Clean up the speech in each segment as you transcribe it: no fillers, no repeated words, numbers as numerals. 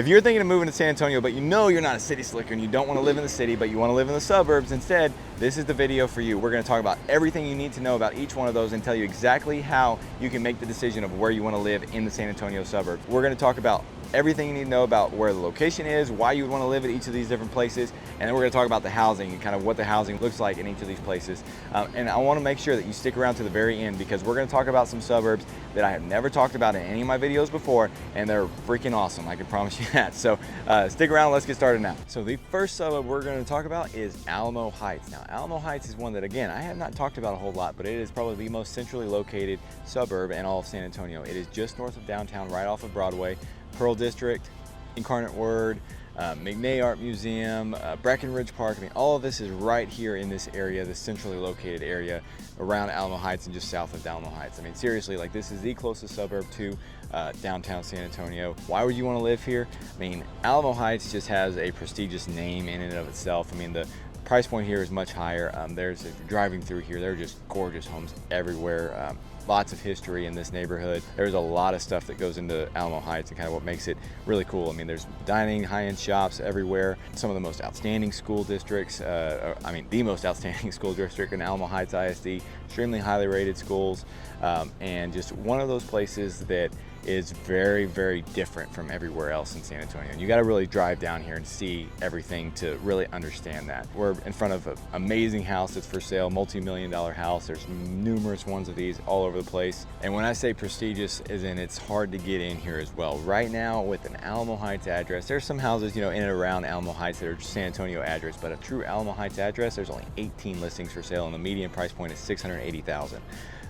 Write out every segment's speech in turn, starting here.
If you're thinking of moving to San Antonio, but you know you're not a city slicker and you don't want to live in the city, but you want to live in the suburbs instead, this is the video for you. We're going to talk about everything you need to know about each one of those and tell you exactly how you can make the decision of where you want to live in the San Antonio suburbs. We're going to talk about everything you need to know about where the location is, why you would want to live at each of these different places, and then we're going to talk about the housing and kind of what the housing looks like in each of these places. And I want to make sure that you stick around to the very end because we're going to talk about some suburbs that I have never talked about in any of my videos before, and they're freaking awesome, I can promise you that. So stick around, let's get started now. So the first suburb we're going to talk about is Alamo Heights. Now, Alamo Heights is one that, again, I have not talked about a whole lot, but it is probably the most centrally located suburb in all of San Antonio. It is just north of downtown, right off of Broadway. Pearl District, Incarnate Word, McNay Art Museum, Breckenridge Park. I mean, all of this is right here in this area, this centrally located area around Alamo Heights and just south of Alamo Heights. I mean, seriously, like this is the closest suburb to downtown San Antonio. Why would you want to live here? I mean, Alamo Heights just has a prestigious name in and of itself. I mean, the price point here is much higher. If you're driving through here, there are just gorgeous homes everywhere. Lots of history in this neighborhood. There's a lot of stuff that goes into Alamo Heights and kind of what makes it really cool. I mean, there's dining, high-end shops everywhere. Some of the most outstanding school districts, the most outstanding school district in Alamo Heights ISD, extremely highly rated schools, and just one of those places that is very, very different from everywhere else in San Antonio. And you got to really drive down here and see everything to really understand that. We're in front of an amazing house that's for sale, multi-million-dollar house. There's numerous ones of these all over the place. And when I say prestigious, as in it's hard to get in here as well. Right now, with an Alamo Heights address, there's some houses, in and around Alamo Heights that are San Antonio address, but a true Alamo Heights address, there's only 18 listings for sale, and the median price point is $680,000.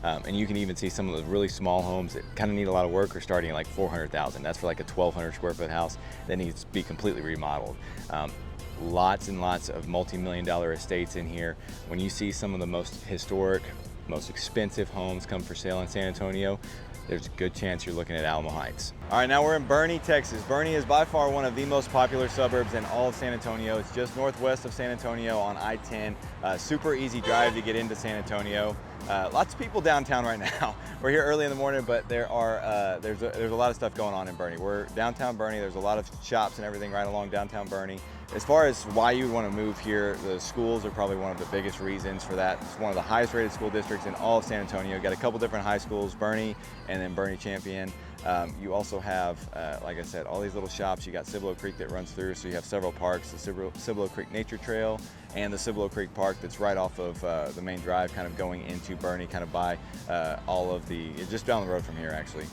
And you can even see some of those really small homes that kind of need a lot of work are starting at like $400,000. That's for like a 1,200 square foot house that needs to be completely remodeled. Lots and lots of multi-million-dollar estates in here. When you see some of the most historic, most expensive homes come for sale in San Antonio, there's a good chance you're looking at Alamo Heights. All right, now we're in Boerne, Texas. Boerne is by far one of the most popular suburbs in all of San Antonio. It's just northwest of San Antonio on I-10. Super easy drive to get into San Antonio. Lots of people downtown right now. We're here early in the morning, but there's a lot of stuff going on in Boerne. We're downtown Boerne. There's a lot of shops and everything right along downtown Boerne. As far as why you would want to move here, the schools are probably one of the biggest reasons for that. It's one of the highest rated school districts in all of San Antonio. Got a couple different high schools, Boerne and then Boerne Champion. You also have, like I said, all these little shops. You got Cibolo Creek that runs through, so you have several parks, the Cibolo Creek Nature Trail and the Cibolo Creek Park that's right off of the main drive, kind of going into Boerne, kind of by just down the road from here, actually.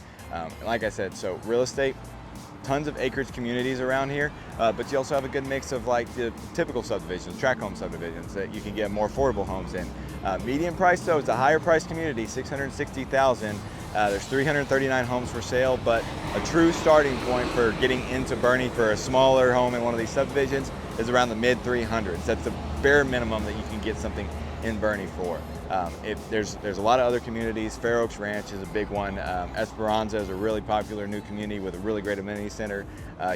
Like I said, so real estate, tons of acreage communities around here, but you also have a good mix of like the typical subdivisions, tract home subdivisions that you can get more affordable homes in. Median price though, it's a higher price community, $660,000. There's 339 homes for sale, but a true starting point for getting into Boerne for a smaller home in one of these subdivisions is around the mid 300s. That's the bare minimum that you can get something in Boerne for. There's a lot of other communities. Fair Oaks Ranch is a big one. Esperanza is a really popular new community with a really great amenity center.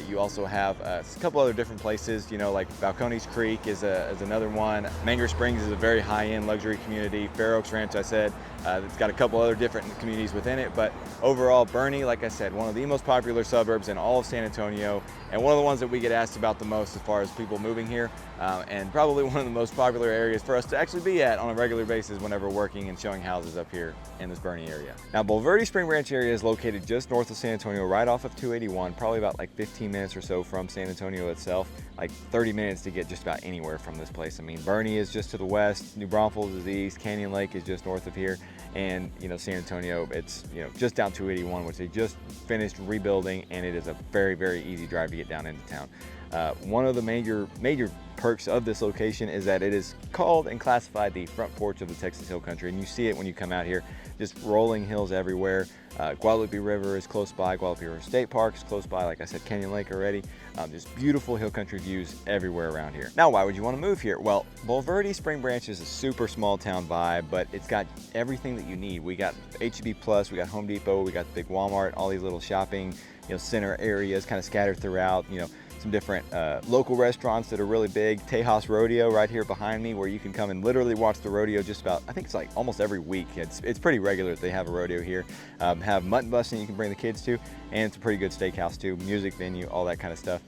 You also have a couple other different places, like Balcones Creek is another one. Manger Springs is a very high-end luxury community. Fair Oaks Ranch, I said, it's got a couple other different communities within it, but overall, Boerne, like I said, one of the most popular suburbs in all of San Antonio, and one of the ones that we get asked about the most as far as people moving here, and probably one of the most popular areas for us to actually be at on a regular basis whenever working and showing houses up here in this Boerne area. Now, Bulverde Spring Branch area is located just north of San Antonio, right off of 281, probably about like 15 minutes or so from San Antonio itself, like 30 minutes to get just about anywhere from this place. I mean, Boerne is just to the west, New Braunfels is east, Canyon Lake is just north of here, and San Antonio, it's just down 281, which they just finished rebuilding, and it is a very, very easy drive to get down into town. One of the major perks of this location is that it is called and classified the front porch of the Texas Hill Country, and you see it when you come out here, just rolling hills everywhere. Guadalupe River is close by, Guadalupe River State Park is close by, like I said, Canyon Lake already. Just beautiful hill country views everywhere around here. Now, why would you want to move here? Well, Bulverde Spring Branch is a super small town vibe, but it's got everything that you need. We got H-E-B Plus, we got Home Depot, we got the big Walmart, all these little shopping center areas kind of scattered throughout, some different local restaurants that are really big. Tejas Rodeo right here behind me, where you can come and literally watch the rodeo just about, I think it's like almost every week. It's pretty regular that they have a rodeo here. Have mutton busting you can bring the kids to, and it's a pretty good steakhouse too, music venue, all that kind of stuff.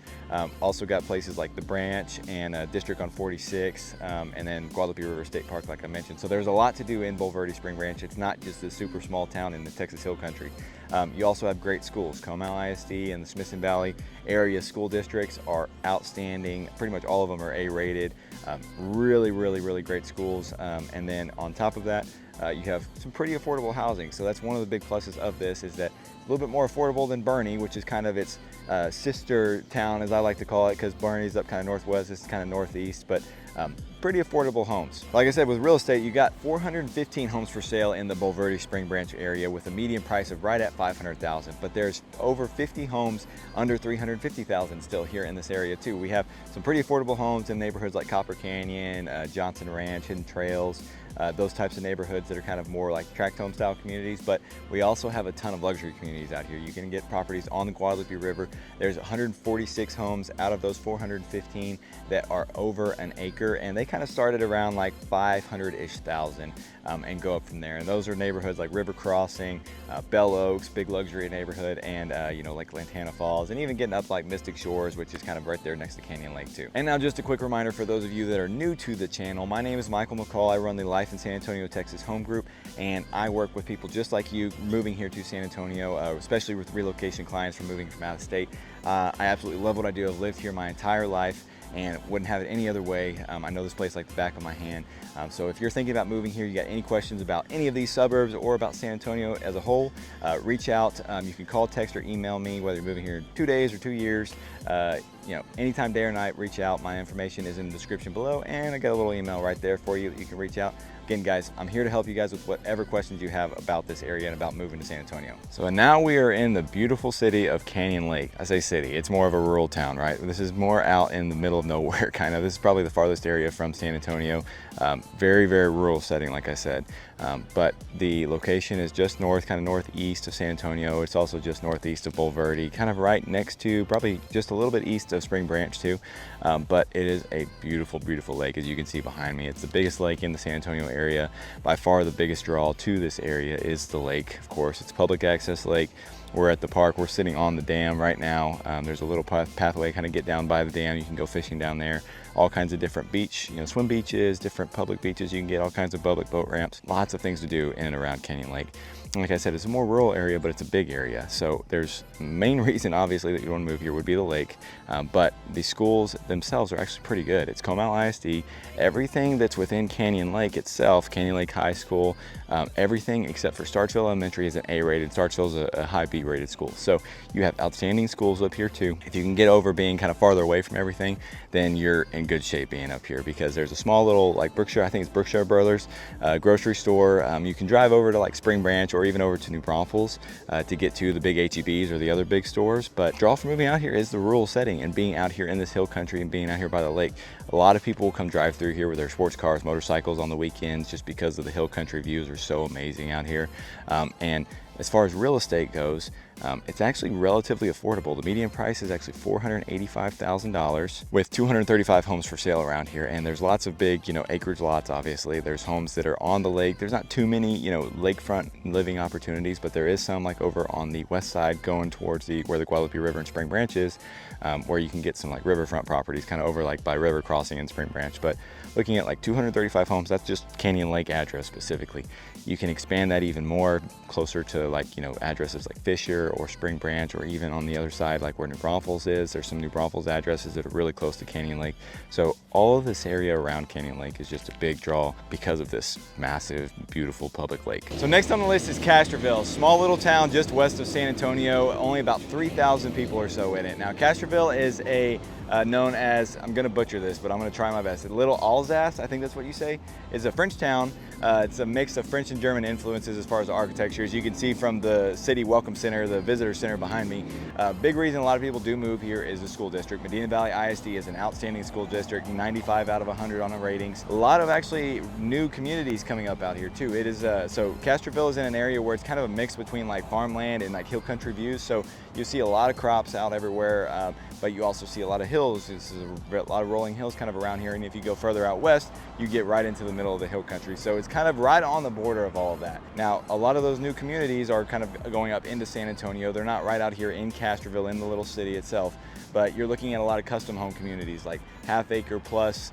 Also got places like the Branch and District on 46, and then Guadalupe River State Park, like I mentioned. So there's a lot to do in Bulverde Spring Branch. It's not just a super small town in the Texas Hill Country. You also have great schools. Comal ISD and the Smithson Valley area school districts are outstanding. Pretty much all of them are A-rated. Really great schools. And then on top of that, you have some pretty affordable housing. So that's one of the big pluses of this, is that a little bit more affordable than Boerne, which is kind of its sister town, as I like to call it, because Boerne's up kind of northwest, this is kind of northeast, but pretty affordable homes. Like I said, with real estate, you got 415 homes for sale in the Bulverde Spring Branch area with a median price of right at $500,000, but there's over 50 homes under $350,000 still here in this area too. We have some pretty affordable homes in neighborhoods like Copper Canyon, Johnson Ranch, Hidden Trails, those types of neighborhoods that are kind of more like tract home style communities, but we also have a ton of luxury communities out here. You can get properties on the Guadalupe River. There's 146 homes out of those 415 that are over an acre, and they kind of started around like 500-ish thousand and go up from there. And those are neighborhoods like River Crossing, Bell Oaks, big luxury neighborhood, and you know, like Lantana Falls, and even getting up like Mystic Shores, which is kind of right there next to Canyon Lake too. And now just a quick reminder for those of you that are new to the channel, my name is Michael McCall. I run the Life in San Antonio, Texas home group, and I work with people just like you moving here to San Antonio, especially with relocation clients from moving from out of state. I absolutely love what I do. I've lived here my entire life and wouldn't have it any other way. I know this place like the back of my hand. So if you're thinking about moving here, you got any questions about any of these suburbs or about San Antonio as a whole, reach out. You can call, text, or email me, whether you're moving here in 2 days or 2 years. You know, anytime, day or night, reach out. My information is in the description below, and I got a little email right there for you that you can reach out. Again, guys, I'm here to help you guys with whatever questions you have about this area and about moving to San Antonio. So now we are in the beautiful city of Canyon Lake. I say city, it's more of a rural town, right? This is more out in the middle of nowhere, kind of. This is probably the farthest area from San Antonio. Very rural setting, like I said. But the location is just north, kind of northeast of San Antonio. It's also just northeast of Bulverde, kind of right next to, probably just a little bit east of Spring Branch too. But it is a beautiful lake, as you can see behind me. It's the biggest lake in the San Antonio area. By far the biggest draw to this area is the lake. Of course, it's a public access lake. We're at the park. We're sitting on the dam right now. There's a little pathway kind of get down by the dam. You can go fishing down there. All kinds of different beach, you know, swim beaches, different public beaches. You can get all kinds of public boat ramps. Lots of things to do in and around Canyon Lake. And like I said, it's a more rural area, but it's a big area. So there's main reason, obviously, that you want to move here would be the lake. But the schools themselves are actually pretty good. It's Comal ISD. Everything that's within Canyon Lake itself, Canyon Lake High School, everything except for Starkville Elementary is an A-rated. Starkville is a high B-rated school. So you have outstanding schools up here too. If you can get over being kind of farther away from everything, then you're in good shape being up here, because there's a small little like Brookshire, I think it's Brookshire Brothers grocery store. You can drive over to like Spring Branch or even over to New Braunfels to get to the big H-E-Bs or the other big stores. But draw for moving out here is the rural setting and being out here in this hill country and being out here by the lake. A lot of people will come drive through here with their sports cars, motorcycles on the weekends, just because of the hill country views are so amazing out here. And as far as real estate goes, it's actually relatively affordable. The median price is actually $485,000 with 235 homes for sale around here. And there's lots of big, you know, acreage lots, obviously. There's homes that are on the lake. There's not too many, you know, lakefront living opportunities, but there is some like over on the west side going towards where the Guadalupe River and Spring Branch is, where you can get some like riverfront properties kind of over like by River Crossing and Spring Branch. But looking at like 235 homes, that's just Canyon Lake address specifically. You can expand that even more closer to like, you know, addresses like Fisher or Spring Branch, or even on the other side like where New Braunfels is. There's some New Braunfels addresses that are really close to Canyon Lake. So all of this area around Canyon Lake is just a big draw because of this massive, beautiful public lake. So next on the list is Castroville, small little town just west of San Antonio, only about 3,000 people or so in it. Now Castroville is known as, I'm gonna butcher this, but I'm gonna try my best. Little Alsace, I think that's what you say, is a French town It's a mix of French and German influences as far as the architecture. As you can see from the city welcome center, the visitor center behind me, big reason a lot of people do move here is the school district. Medina Valley ISD is an outstanding school district, 95 out of 100 on the ratings. A lot of actually new communities coming up out here too. It is so Castroville is in an area where it's kind of a mix between like farmland and like hill country views. So you see a lot of crops out everywhere, but you also see a lot of hills. This is a lot of rolling hills kind of around here. And if you go further out west, you get right into the middle of the hill country. So it's kind of right on the border of all of that. Now, a lot of those new communities are kind of going up into San Antonio. They're not right out here in Castroville, in the little city itself, but you're looking at a lot of custom home communities, like half-acre plus,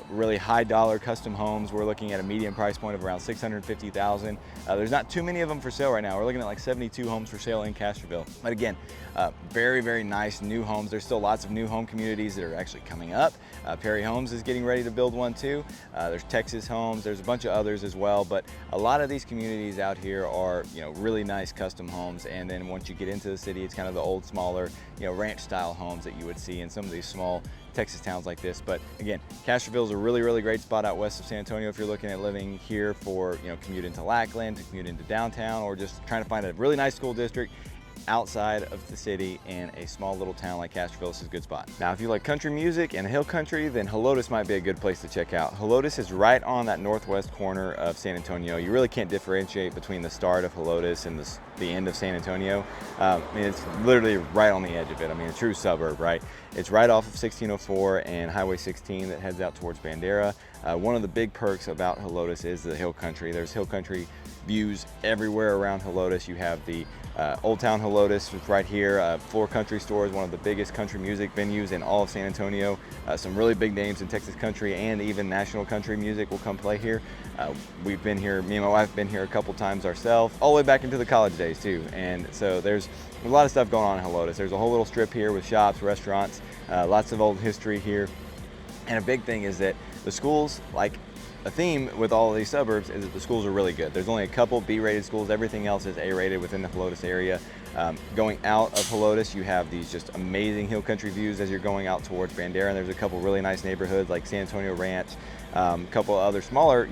really high dollar custom homes. We're looking at a median price point of around $650,000. There's not too many of them for sale right now. We're looking at like 72 homes for sale in Castroville. But again, very, very nice new homes. There's still lots of new home communities that are actually coming up. Perry Homes is getting ready to build one too. There's Texas Homes. There's a bunch of others as well. But a lot of these communities out here are, really nice custom homes. And then once you get into the city, it's kind of the old, smaller, ranch style homes that you would see in some of these small Texas towns like this. But again, Castroville is a really, really great spot out west of San Antonio if you're looking at living here for, commute into Lackland, to commute into downtown, or just trying to find a really nice school district outside of the city in a small little town like Castroville. This is a good spot. Now, if you like country music and hill country, then Helotes might be a good place to check out. Helotes is right on that northwest corner of San Antonio. You really can't differentiate between the start of Helotes and the end of San Antonio. It's literally right on the edge of it. A true suburb, right? It's right off of 1604 and Highway 16 that heads out towards Bandera. One of the big perks about Helotes is the hill country. There's hill country views everywhere around Helotes. You have the Old Town Helotes, which is right here. Floor Country Store is one of the biggest country music venues in all of San Antonio. Some really big names in Texas country and even national country music will come play here. We've been here, me and my wife have been here a couple times ourselves, all the way back into the college days too. And so there's a lot of stuff going on in Helotes. There's a whole little strip here with shops, restaurants, lots of old history here. And a big thing is that the schools, like a theme with all of these suburbs, is that the schools are really good. There's only a couple B-rated schools. Everything else is A-rated within the Helotes area. Going out of Helotes, you have these just amazing hill country views as you're going out towards Bandera. And there's a couple really nice neighborhoods like San Antonio Ranch, a couple other smaller,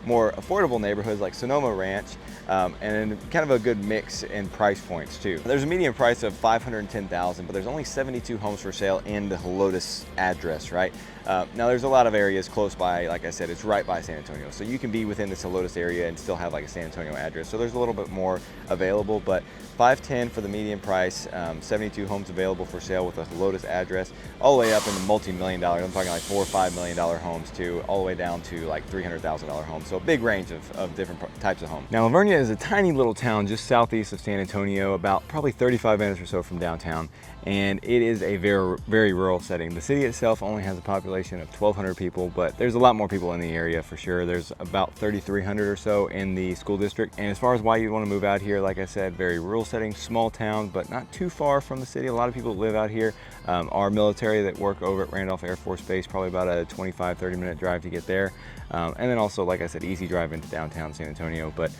more affordable neighborhoods like Sonoma Ranch, and then kind of a good mix in price points too. There's a median price of $510,000, but there's only 72 homes for sale in the Helotes address, right? Now there's a lot of areas close by. Like I said, it's right by San Antonio, so you can be within this Helotes area and still have like a San Antonio address. So there's a little bit more available, but $510,000 for the median price, 72 homes available for sale with a Helotes address, all the way up into multi-million dollar. I'm talking like $4 or $5 million homes too, all the way down to like $300,000 homes. So a big range of different types of homes. Now, Vernia is a tiny little town just southeast of San Antonio, about probably 35 minutes or so from downtown. And it is a very, very rural setting. The city itself only has a population of 1,200 people, but there's a lot more people in the area for sure. There's about 3,300 or so in the school district. And as far as why you want to move out here, like I said, very rural setting, small town, but not too far from the city. A lot of people live out here are military that work over at Randolph Air Force Base, probably about a 25-30 minute drive to get there. And then also, like I said, easy drive into downtown San Antonio. But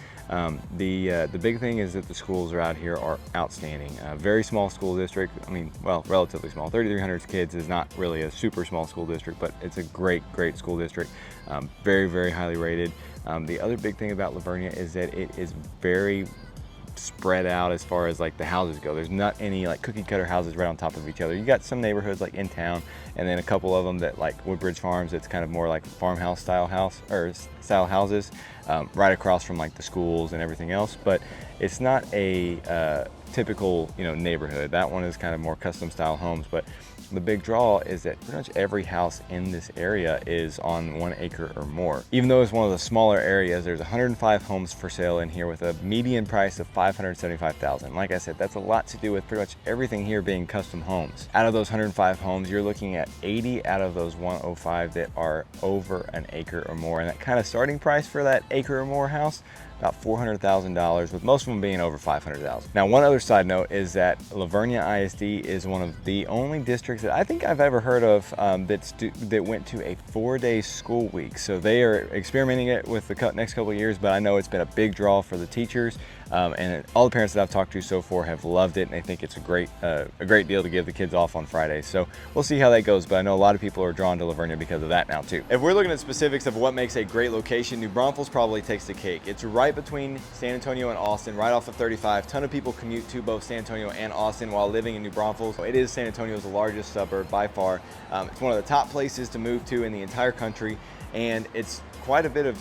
the big thing is that the schools are out here are outstanding. Very small school district. Well, relatively small. 3,300 kids is not really a super small school district, but it's a great school district. Very, very highly rated. The other big thing about Vernia is that it is very spread out as far as like the houses go. There's not any like cookie cutter houses right on top of each other. You got some neighborhoods like in town, and then a couple of them that like Woodbridge Farms, it's kind of more like farmhouse style houses right across from like the schools and everything else. But it's not a typical neighborhood. That one is kind of more custom style homes. But the big draw is that pretty much every house in this area is on 1 acre or more. Even though it's one of the smaller areas, there's 105 homes for sale in here with a median price of $575,000. Like I said, that's a lot to do with pretty much everything here being custom homes. Out of those 105 homes, you're looking at 80 out of those 105 that are over 1 acre or more. And that kind of starting price for that acre or more house, about $400,000, with most of them being over $500,000. Now, one other side note is that Vernia ISD is one of the only districts that I think I've ever heard of that went to a 4-day school week. So they are experimenting it with the next couple of years, but I know it's been a big draw for the teachers, and all the parents that I've talked to so far have loved it, and they think it's a great deal to give the kids off on Fridays. So we'll see how that goes, but I know a lot of people are drawn to Vernia because of that now too. If we're looking at specifics of what makes a great location, New Braunfels probably takes the cake. It's right between San Antonio and Austin, right off of 35. Ton of people commute to both San Antonio and Austin while living in New Braunfels. It is San Antonio's largest suburb by far. It's one of the top places to move to in the entire country, and it's quite a bit of,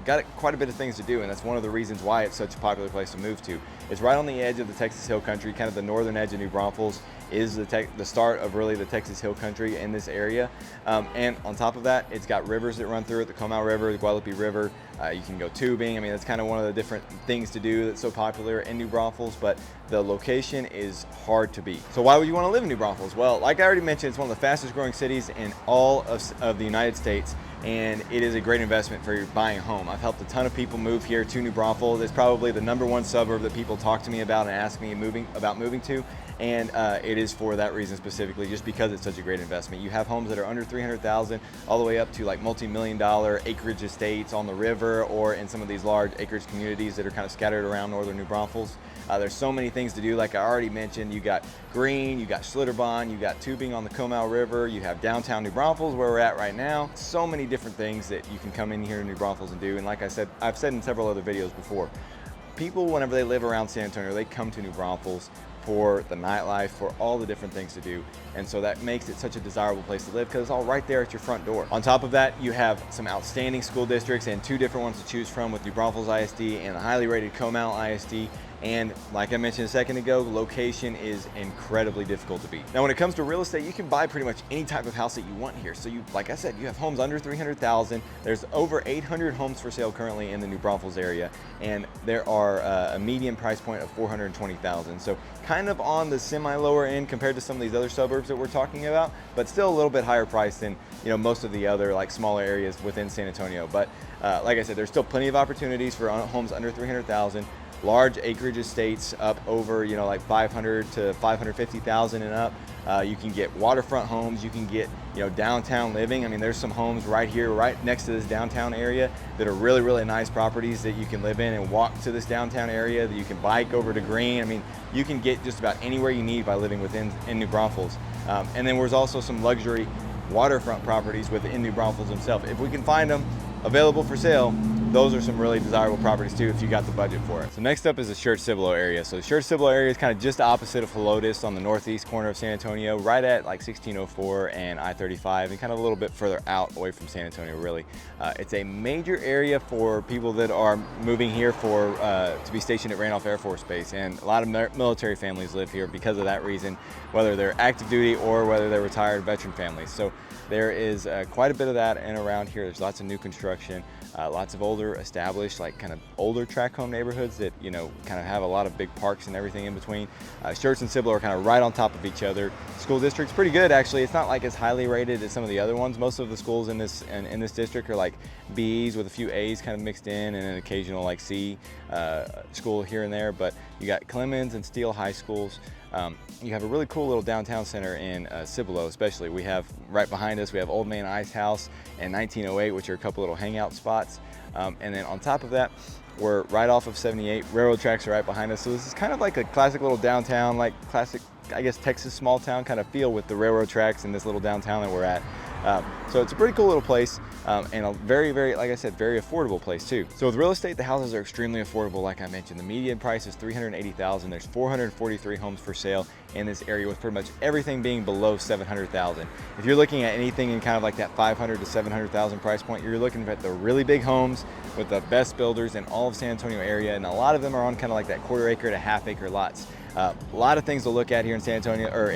got quite a bit of things to do, and that's one of the reasons why it's such a popular place to move to. It's right on the edge of the Texas Hill Country, kind of the northern edge of New Braunfels is the start of really the Texas Hill Country in this area. And on top of that, it's got rivers that run through it, the Comal River, the Guadalupe River. You can go tubing. I mean, that's kind of one of the different things to do that's so popular in New Braunfels, but the location is hard to beat. So why would you want to live in New Braunfels? Well, like I already mentioned, it's one of the fastest growing cities in all of the United States, and it is a great investment for buying a home. I've helped a ton of people move here to New Braunfels. It's probably the #1 suburb that people talk to me about and ask me about moving to, and it is for that reason specifically, just because it's such a great investment. You have homes that are under $300,000 all the way up to like multi-million-dollar acreage estates on the river or in some of these large acreage communities that are kind of scattered around northern New Braunfels. There's so many things to do, like I already mentioned. You got green, you got Schlitterbahn, you got tubing on the Comal River, you have downtown New Braunfels where we're at right now. So many different things that you can come in here in New Braunfels and do. And like I said, I've said in several other videos before, people, whenever they live around San Antonio, they come to New Braunfels for the nightlife, for all the different things to do. And so that makes it such a desirable place to live because it's all right there at your front door. On top of that, you have some outstanding school districts and 2 different ones to choose from with New Braunfels ISD and the highly rated Comal ISD. And like I mentioned a second ago, location is incredibly difficult to beat. Now, when it comes to real estate, you can buy pretty much any type of house that you want here. So like I said, you have homes under $300,000. There's over 800 homes for sale currently in the New Braunfels area, and there are a median price point of $420,000. So kind of on the semi-lower end compared to some of these other suburbs that we're talking about, but still a little bit higher price than most of the other like smaller areas within San Antonio. But like I said, there's still plenty of opportunities for homes under $300,000. Large acreage estates up over, like 500 to 550,000 and up. You can get waterfront homes. You can get, downtown living. I mean, there's some homes right here, right next to this downtown area that are really, really nice properties that you can live in and walk to this downtown area, that you can bike over to Green. I mean, you can get just about anywhere you need by living in New Braunfels. And then there's also some luxury waterfront properties within New Braunfels himself. If we can find them available for sale, those are some really desirable properties too if you got the budget for it. So next up is the Schertz Cibolo area. So the Schertz Cibolo area is kind of just opposite of Helotes on the northeast corner of San Antonio, right at like 1604 and I-35, and kind of a little bit further out away from San Antonio really. It's a major area for people that are moving here to be stationed at Randolph Air Force Base, and a lot of military families live here because of that reason, whether they're active duty or whether they're retired veteran families. So there is quite a bit of that and around here. There's lots of new construction, lots of older established, like kind of older tract home neighborhoods that, kind of have a lot of big parks and everything in between. Schertz and Cibolo are kind of right on top of each other. School district's pretty good, actually. It's not like as highly rated as some of the other ones. Most of the schools in this district are like B's with a few A's kind of mixed in, and an occasional like C school here and there. But you got Clemens and Steele high schools. You have a really cool little downtown center in Cibolo, especially. We have right behind us, we have Old Man Ice House and 1908, which are a couple little hangout spots. And then on top of that, we're right off of 78. Railroad tracks are right behind us. So this is kind of like a classic little downtown, like classic, I guess, Texas small town kind of feel with the railroad tracks in this little downtown that we're at. So it's a pretty cool little place, and a very, very, like I said, very affordable place too. So with real estate, the houses are extremely affordable. Like I mentioned, the median price is $380,000. There's 443 homes for sale in this area, with pretty much everything being below $700,000. If you're looking at anything in kind of like that $500,000 to $700,000 price point, you're looking at the really big homes with the best builders in all of San Antonio area, and a lot of them are on kind of like that quarter-acre to half-acre lots. A lot of things to look at here in San Antonio, or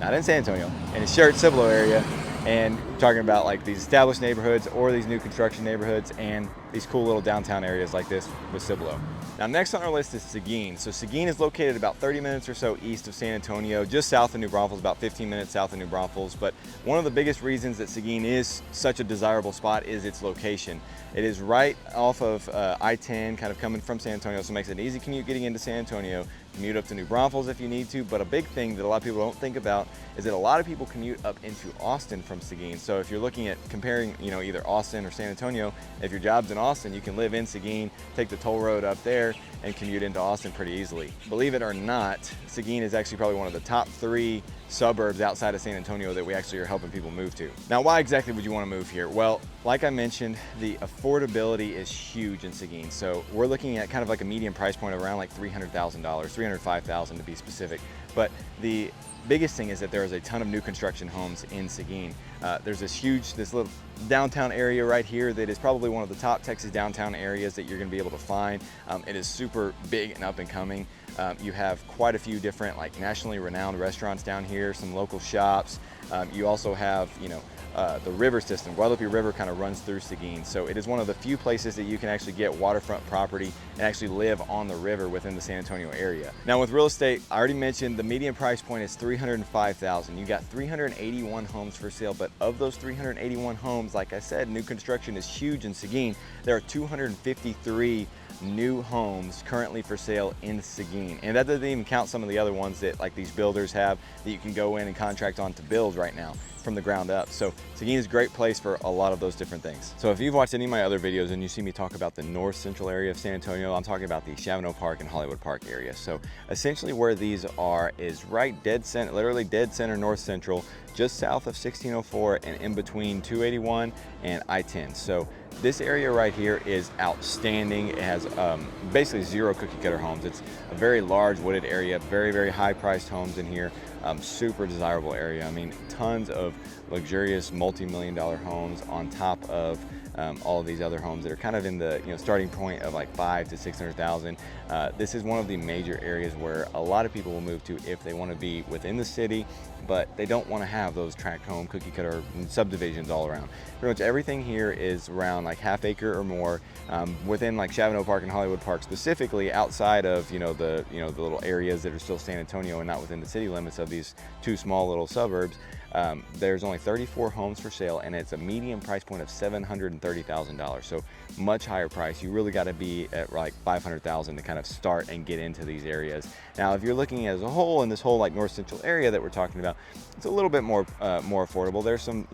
not in San Antonio, in the Schertz Cibolo area. And talking about like these established neighborhoods or these new construction neighborhoods and these cool little downtown areas like this with Cibolo. Now next on our list is Seguin. So Seguin is located about 30 minutes or so east of San Antonio, just south of New Braunfels, about 15 minutes south of New Braunfels. But one of the biggest reasons that Seguin is such a desirable spot is its location. It is right off of I-10, kind of coming from San Antonio, so it makes it an easy commute getting into San Antonio. Commute up to New Braunfels if you need to, but a big thing that a lot of people don't think about is that a lot of people commute up into Austin from Seguin. So if you're looking at comparing, either Austin or San Antonio, if your job's in Austin, you can live in Seguin, take the toll road up there, and commute into Austin pretty easily. Believe it or not, Seguin is actually probably one of the top 3 suburbs outside of San Antonio that we actually are helping people move to. Now, why exactly would you want to move here? Well, like I mentioned, the affordability is huge in Seguin. So we're looking at kind of like a median price point of around like $300,000, $305,000 to be specific. But the biggest thing is that there is a ton of new construction homes in Seguin. There's this little downtown area right here that is probably one of the top Texas downtown areas that you're going to be able to find. It is super big and up and coming. You have quite a few different like nationally renowned restaurants down here, some local shops. You also have, the river system. Guadalupe River kind of runs through Seguin. So it is one of the few places that you can actually get waterfront property and actually live on the river within the San Antonio area. Now with real estate, I already mentioned the median price point is $305,000. You got 381 homes for sale, but of those 381 homes, like I said, new construction is huge in Seguin. There are 253 new homes currently for sale in Seguin. And that doesn't even count some of the other ones that like these builders have that you can go in and contract on to build right now from the ground up. So Seguin is a great place for a lot of those different things. So if you've watched any of my other videos and you see me talk about the north central area of San Antonio, I'm talking about the Shavano Park and Hollywood Park area. So essentially where these are is right dead center, literally dead center north central, just south of 1604 and in between 281 and I-10. So this area right here is outstanding. It has basically 0 cookie cutter homes. It's a very large wooded area, very, very high priced homes in here. Super desirable area. I mean, tons of luxurious multi-million-dollar homes on top of all of these other homes that are kind of in the starting point of like 500,000 to 600,000. This is one of the major areas where a lot of people will move to if they want to be within the city, but they don't want to have those tract home cookie cutter subdivisions all around. Pretty much everything here is around like half acre or more within like Shavano Park and Hollywood Park specifically, outside of the little areas that are still San Antonio and not within the city limits of these 2 small little suburbs. There's only 34 homes for sale, and it's a median price point of $730,000. So much higher price. You really got to be at like $500,000 to kind of start and get into these areas. Now, if you're looking as a whole in this whole like north central area that we're talking about, it's a little bit more affordable. There's some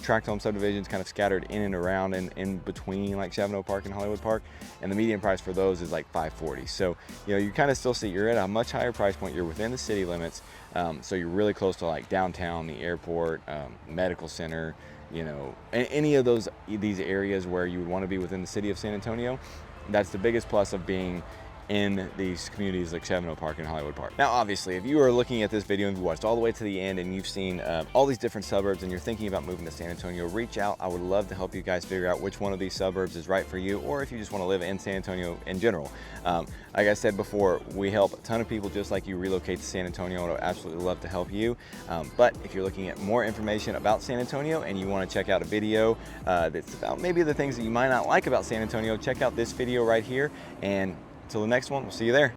tract home subdivisions kind of scattered in and around and in between like Shavano Park and Hollywood Park, and the median price for those is like $540,000. So you kind of still see you're at a much higher price point. You're within the city limits. So you're really close to like downtown, the airport, medical center, any of these areas where you would want to be within the city of San Antonio. That's the biggest plus of being in these communities like Shavano Park and Hollywood Park. Now, obviously, if you are looking at this video and you watched all the way to the end and you've seen all these different suburbs and you're thinking about moving to San Antonio, reach out. I would love to help you guys figure out which one of these suburbs is right for you, or if you just want to live in San Antonio in general. Like I said before, we help a ton of people just like you relocate to San Antonio, and I would absolutely love to help you. But if you're looking at more information about San Antonio and you want to check out a video that's about maybe the things that you might not like about San Antonio, check out this video right here. And until the next one, we'll see you there.